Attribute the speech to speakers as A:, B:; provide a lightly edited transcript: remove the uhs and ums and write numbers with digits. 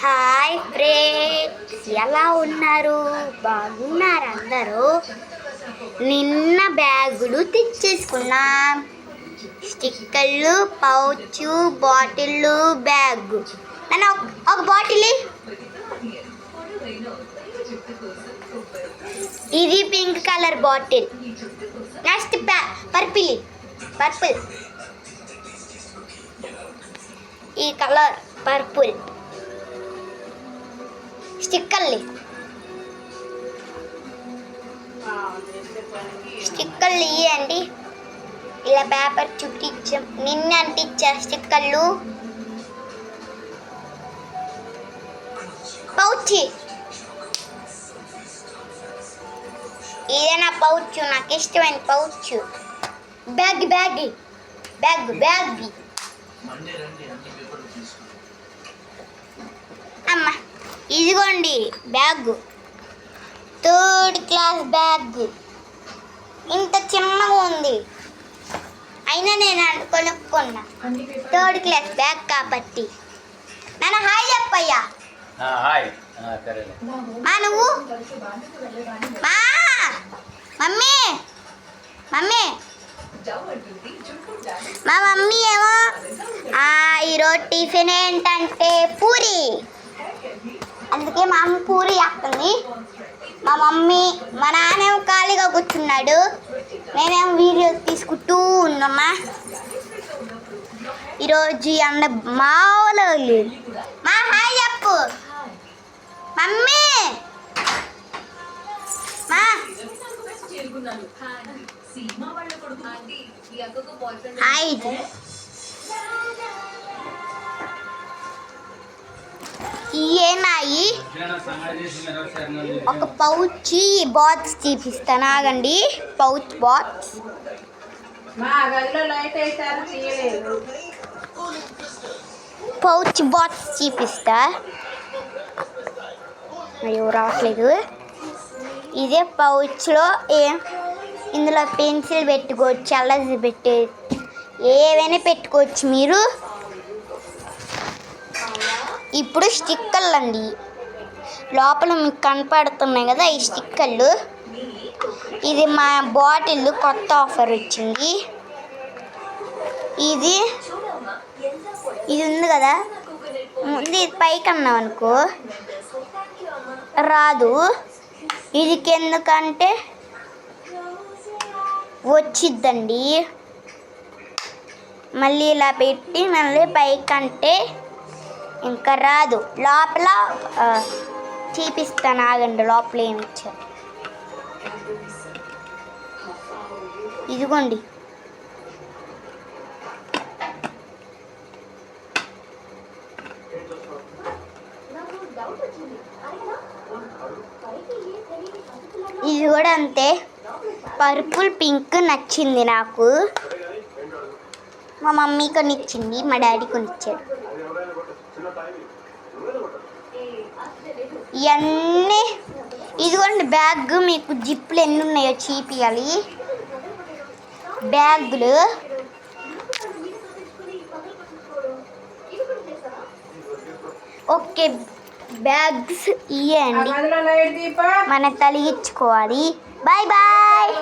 A: Hi friends, ఎలా ఉన్నారు? బాగున్నారు అందరూ? నిన్న బ్యాగులు తెచ్చేసుకున్నాం. స్టిక్కర్లు, పౌచ్, బాటిళ్ళు, బ్యాగ్. నన్ను ఒక బాటిల్. ఇది pink colour bottle. Next purple. ఈ కలర్ పర్పుల్. స్టిక్కర్లు ఇవ్వండి. ఇలా పేపర్ చుట్టించాం. నిన్న అంటించా స్టిక్కర్లు. పౌచ్. ఇదేనా పౌచ్? నాకు ఇష్టమైన పౌచ్. బ్యాగ్. అమ్మ, ఇదిగోండి బ్యాగ్. 3rd class bag. ఇంత చిన్నగా ఉంది, అయినా నేను కొనుక్కున్నా. 3rd క్లాస్ బ్యాగ్ కాబట్టి. నాన్న హాయ్ చెప్పయ్యా. మా నువ్వు మా మమ్మీ మా మమ్మీ ఏమో ఈరోజు టిఫిన్ ఏంటంటే పూరి. అందుకే మా అమ్మ పూరి చేస్తుంది. మా నాన్నేమో ఖాళీగా కూర్చున్నాడు. నేనేమో వీడియో తీసుకుంటూ ఉన్నామా. ఈరోజు అన్న మావులు మా హాయ్ చెప్పు మమ్మీ. మా హాయ్. ఏనాయి ఒక పౌచ్ బాక్స్ చూపిస్తాను, ఆగండి. Pouch box. పౌచ్ బాక్స్ చూపిస్తా. అయ్యో రావట్లేదు. ఇదే పౌచ్లో ఇందులో పెన్సిల్ పెట్టుకోవచ్చు, అల్లసి పెట్టి ఏవైనా పెట్టుకోవచ్చు మీరు. ఇప్పుడు స్టిక్కర్లు అండి. లోపల మీకు కనపడుతున్నాయి కదా ఈ స్టిక్కర్లు. ఇది మా బాటిల్ కొత్త ఆఫర్ వచ్చింది. ఇది ఉంది కదా, ఇది పైకి అన్నాం అనుకో రాదు. ఇది కిందకంటే వచ్చిద్దండి. మళ్ళీ ఇలా పెట్టి మళ్ళీ పైకంటే ఇంకా రాదు. లోపల చూపిస్తాను, ఆగండి. లోపల ఏమి ఇచ్చారు ఇదిగోండి. ఇది కూడా అంతే. పర్పుల్ పింక్ నచ్చింది నాకు. మా మమ్మీ కొనిచ్చింది, మా డాడీ కొనిచ్చాడు. ఇవన్నీ ఇదిగోండి బ్యాగ్. మీకు జిప్పులు ఎన్ని ఉన్నాయో చూపించాలి. బ్యాగులు ఓకే. బ్యాగ్స్ ఇవ్వండి, మనం తలిగించుకోవాలి. Bye bye.